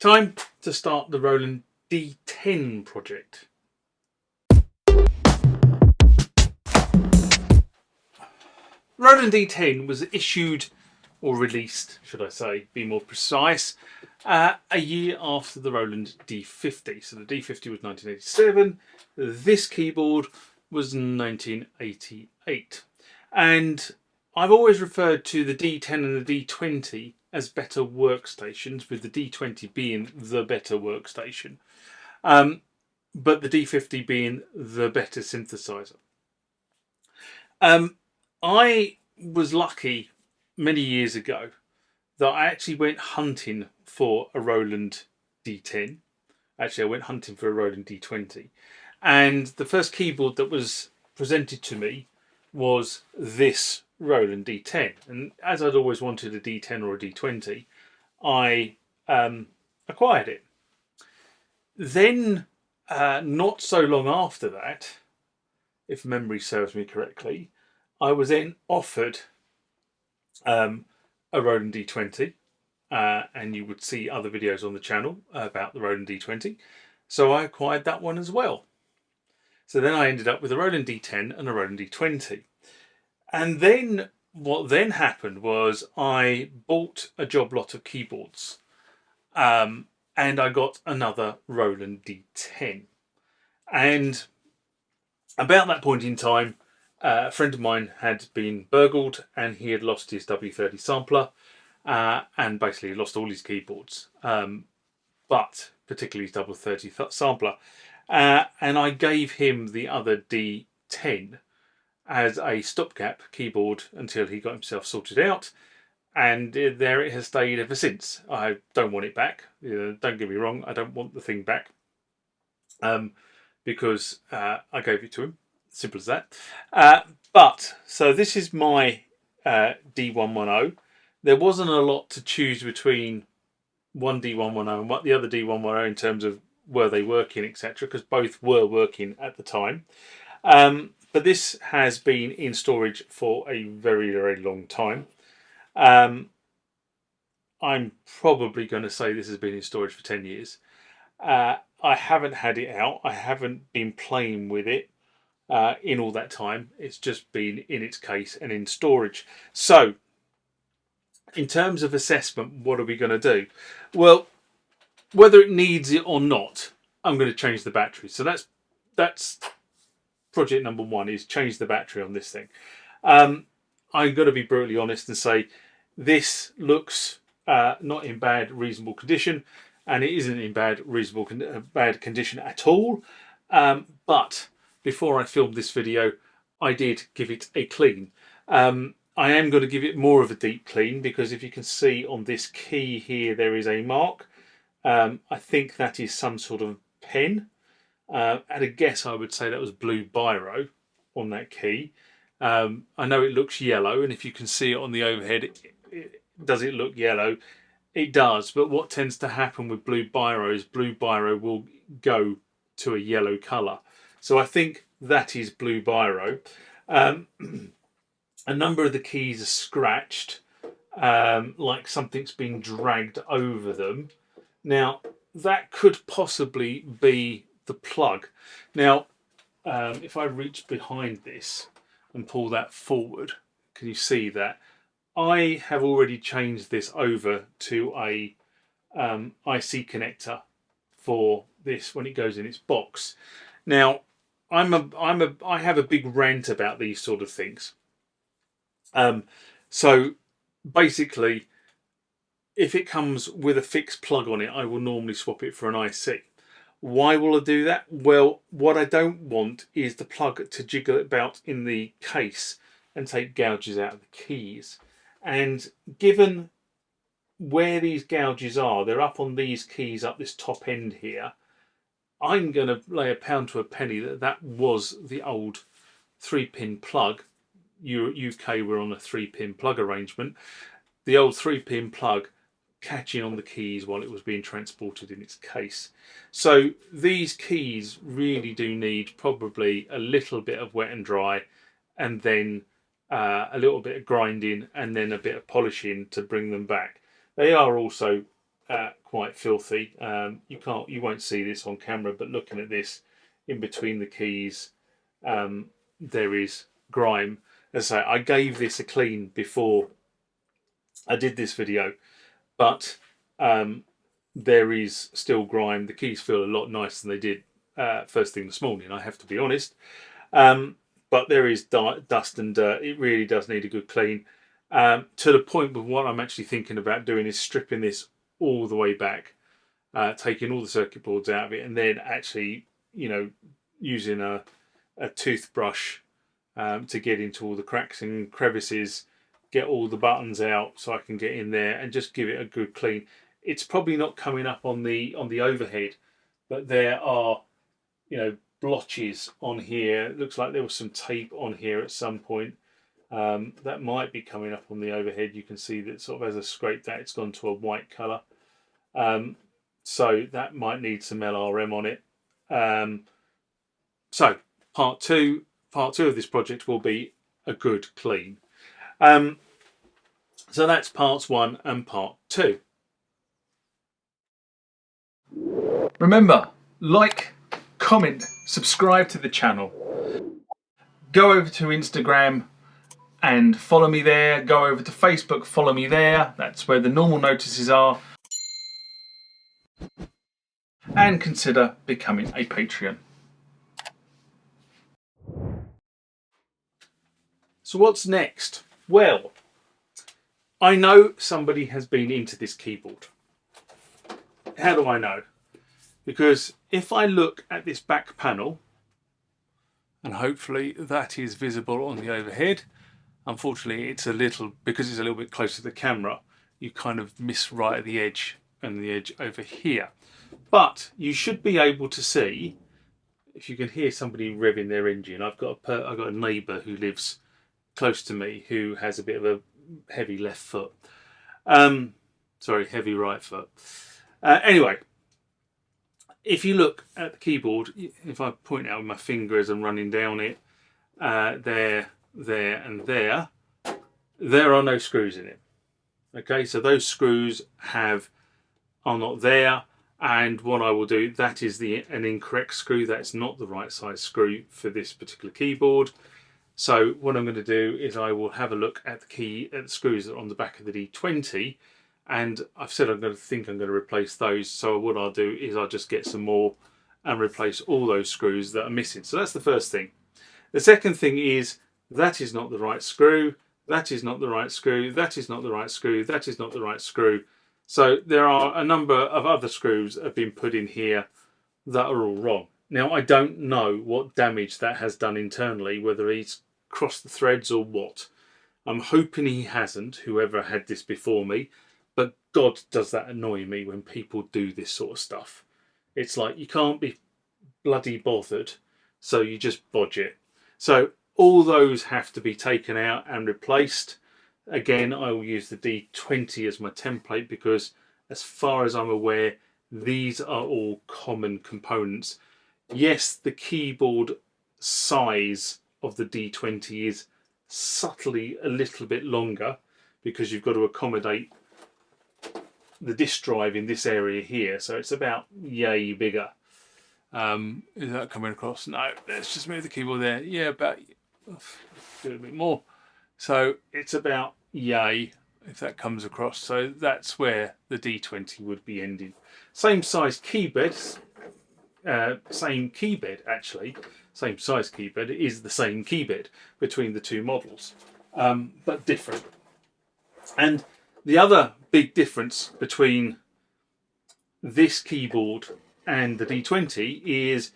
Time to start the Roland D-10 project. Roland D-10 was issued, or released, should I say, be more precise, a year after the Roland D-50. So the D-50 was 1987, this keyboard was 1988. And I've always referred to the D10 and the D20 as better workstations, with the D20 being the better workstation, but the D50 being the better synthesizer. I was lucky many years ago that I actually went hunting for a Roland D10. Actually, I went hunting for a Roland D20. And the first keyboard that was presented to me was this Roland D10. And as I'd always wanted a D10 or a D20, I acquired it. Then, not so long after that, if memory serves me correctly, I was then offered a Roland D20. And you would see other videos on the channel about the Roland D20. So I acquired that one as well. So then I ended up with a Roland D10 and a Roland D20. And then what then happened was I bought a job lot of keyboards. And I got another Roland D10. And about that point in time, a friend of mine had been burgled and he had lost his W30 sampler. And basically lost all his keyboards, but particularly his W30 sampler. And I gave him the other D10 as a stopgap keyboard until he got himself sorted out. And there it has stayed ever since. I don't want it back. Don't get me wrong, I don't want the thing back. Because I gave it to him. Simple as that. But, so this is my D110. There wasn't a lot to choose between one D110 and what the other D110 in terms of were they working, etc., because both were working at the time. But this has been in storage for a very, very long time. I'm probably going to say this has been in storage for 10 years. I haven't had it out. I haven't been playing with it in all that time. It's just been in its case and in storage. So, in terms of assessment, what are we going to do? Well, whether it needs it or not, I'm going to change the battery. So that's project number one, is change the battery on this thing. I'm going to be brutally honest and say this looks not in bad, reasonable condition, and it isn't in bad, bad condition at all. But before I filmed this video, I did give it a clean. I am going to give it more of a deep clean because if you can see on this key here, there is a mark. I think that is some sort of pen. At a guess, I would say that was blue biro on that key. I know it looks yellow, and if you can see it on the overhead, does it look yellow? It does, but what tends to happen with blue biro is blue biro will go to a yellow colour. So I think that is blue biro. A number of the keys are scratched, like something's been dragged over them. Now, that could possibly be the plug. Now, if I reach behind this and pull that forward, can you see that? I have already changed this over to a IC connector for this when it goes in its box. Now, I have a big rant about these sort of things. So basically, if it comes with a fixed plug on it, I will normally swap it for an IC. Why will I do that? Well, what I don't want is the plug to jiggle about in the case and take gouges out of the keys. And given where these gouges are, they're up on these keys up this top end here. I'm going to lay a pound to a penny that that was the old 3-pin plug. UK were on a 3-pin plug arrangement. The old 3-pin plug catching on the keys while it was being transported in its case. So these keys really do need probably a little bit of wet and dry, and then a little bit of grinding, and then a bit of polishing to bring them back. They are also quite filthy. You won't see this on camera, but looking at this, in between the keys, there is grime. As I say, I gave this a clean before I did this video, but there is still grime. The keys feel a lot nicer than they did first thing this morning, I have to be honest. But there is dust and dirt. It really does need a good clean. To the point with what I'm actually thinking about doing is stripping this all the way back, taking all the circuit boards out of it, and then actually, using a toothbrush to get into all the cracks and crevices, get all the buttons out so I can get in there and just give it a good clean. It's probably not coming up on the overhead, but there are, blotches on here. It looks like there was some tape on here at some point. That might be coming up on the overhead. You can see that sort of as I scrape that, it's gone to a white colour. So that might need some LRM on it. So part two of this project will be a good clean. So that's parts 1 and part 2. Remember, like, comment, subscribe to the channel. Go over to Instagram and follow me there. Go over to Facebook, follow me there. That's where the normal notices are. And consider becoming a Patreon. So what's next? Well, I know somebody has been into this keyboard. How do I know? Because if I look at this back panel, and hopefully that is visible on the overhead, unfortunately it's because it's a little bit close to the camera, you kind of miss right at the edge and the edge over here. But you should be able to see, if you can hear somebody revving their engine. I've got a neighbour who lives close to me who has a bit of a heavy left foot. Sorry, heavy right foot. Anyway, if you look at the keyboard, if I point out with my finger as I'm running down it, there, and there are no screws in it. Okay, so those screws are not there, and what I will do, that is an incorrect screw. That's not the right size screw for this particular keyboard. So what I'm going to do is I will have a look at the screws that are on the back of the D20, and I've said I'm going to replace those. So what I'll do is I'll just get some more and replace all those screws that are missing. So that's the first thing. The second thing is that is not the right screw. That is not the right screw. That is not the right screw. That is not the right screw. So there are a number of other screws that have been put in here that are all wrong. Now I don't know what damage that has done internally, whether he's crossed the threads or what. I'm hoping he hasn't, whoever had this before me, but God, does that annoy me when people do this sort of stuff. It's like you can't be bloody bothered, so you just bodge it. So all those have to be taken out and replaced. Again, I will use the D20 as my template because as far as I'm aware, these are all common components. Yes, the keyboard size of the D20 is subtly a little bit longer because you've got to accommodate the disk drive in this area here, so it's about yay bigger. Is that coming across? No, let's just move the keyboard there. Yeah, about do a bit more. So it's about yay if that comes across. So that's where the D20 would be ending. Same size keybed, same keybed actually. Same size keybed. It is the same keybed between the two models, but different. And the other big difference between this keyboard and the D20 is,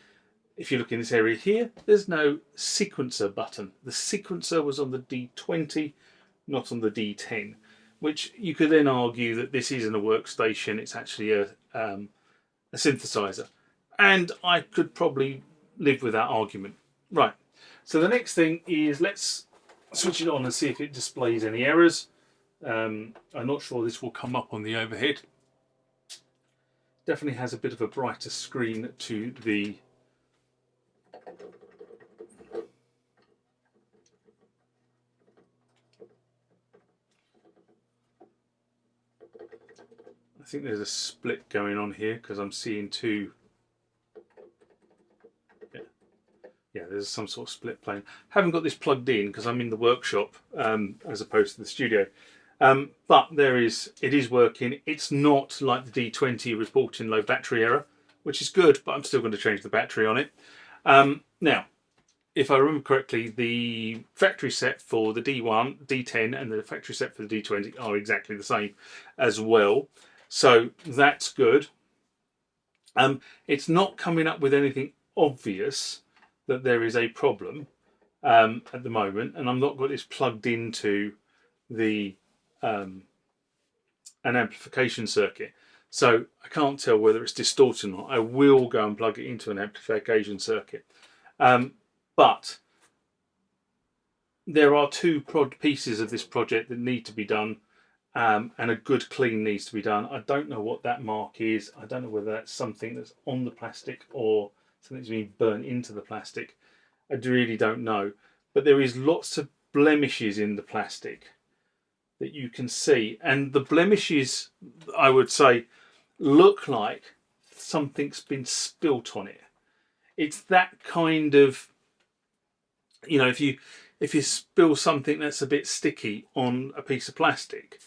if you look in this area here, there's no sequencer button. The sequencer was on the D20, not on the D10, which you could then argue that this isn't a workstation, it's actually a synthesizer. And I could probably live with that argument. Right, so the next thing is let's switch it on and see if it displays any errors. I'm not sure this will come up on the overhead. Definitely has a bit of a brighter screen to the I think there's a split going on here because I'm seeing two. Yeah, there's some sort of split playing. Haven't got this plugged in because I'm in the workshop as opposed to the studio. But it is working. It's not like the D20 reporting low battery error, which is good, but I'm still going to change the battery on it. Now, if I remember correctly, the factory set for the D10 and the factory set for the D20 are exactly the same as well. So that's good. It's not coming up with anything obvious that there is a problem at the moment, and I'm not got this plugged into the an amplification circuit, so I can't tell whether it's distorted or not. I will go and plug it into an amplification circuit, but there are two pieces of this project that need to be done, and a good clean needs to be done. I don't know what that mark is. I don't know whether that's something that's on the plastic or something that's been burnt into the plastic. I really don't know, but there is lots of blemishes in the plastic that you can see, and the blemishes, I would say, look like something's been spilt on it. It's that kind of, you know, if you spill something that's a bit sticky on a piece of plastic,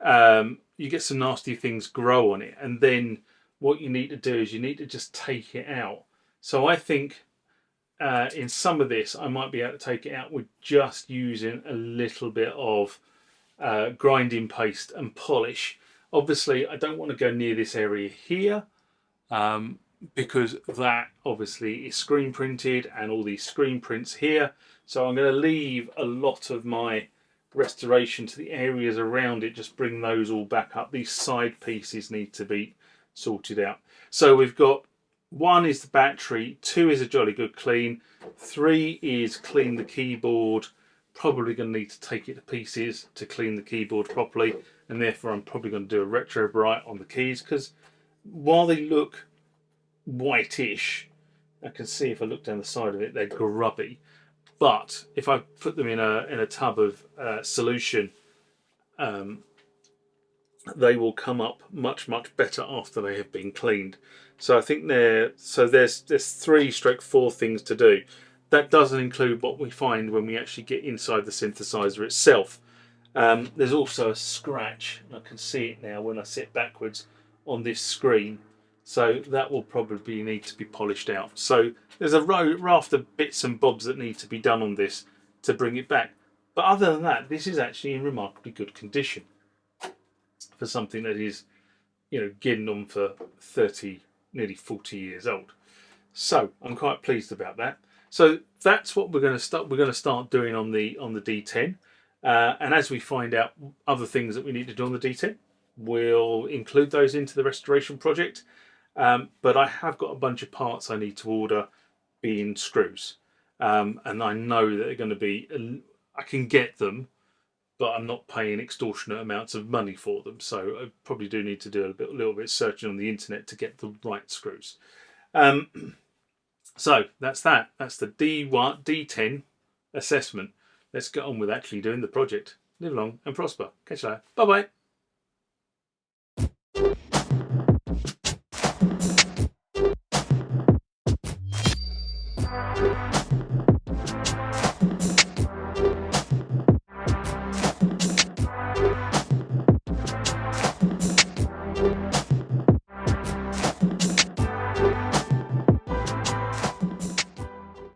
you get some nasty things grow on it, and then what you need to do is you need to just take it out. So I think in some of this I might be able to take it out with just using a little bit of grinding paste and polish. Obviously I don't want to go near this area here because that obviously is screen printed and all these screen prints here, so I'm going to leave a lot of my restoration to the areas around it, just bring those all back up. These side pieces need to be sorted out. So we've got 1 is the battery, 2 is a jolly good clean, 3 is clean the keyboard. Probably going to need to take it to pieces to clean the keyboard properly, and therefore I'm probably going to do a retro bright on the keys, because while they look whitish, I can see if I look down the side of it they're grubby, but if I put them in a tub of solution, they will come up much better after they have been cleaned. So I think there's 3/4 things to do. That doesn't include what we find when we actually get inside the synthesizer itself. There's also a scratch, and I can see it now when I sit backwards on this screen, so that will probably need to be polished out. So there's a raft of bits and bobs that need to be done on this to bring it back, but other than that this is actually in remarkably good condition for something that is, you know, getting on for 30, nearly 40 years old. So I'm quite pleased about that. So that's what we're going to start doing on the D10, and as we find out other things that we need to do on the D10, we'll include those into the restoration project. But I have got a bunch of parts I need to order, being screws, and I know that they're going to be, I can get them, but I'm not paying extortionate amounts of money for them, so I probably do need to do a little bit of searching on the internet to get the right screws. So that's that. That's the D10 assessment. Let's get on with actually doing the project. Live long and prosper. Catch you later. Bye bye.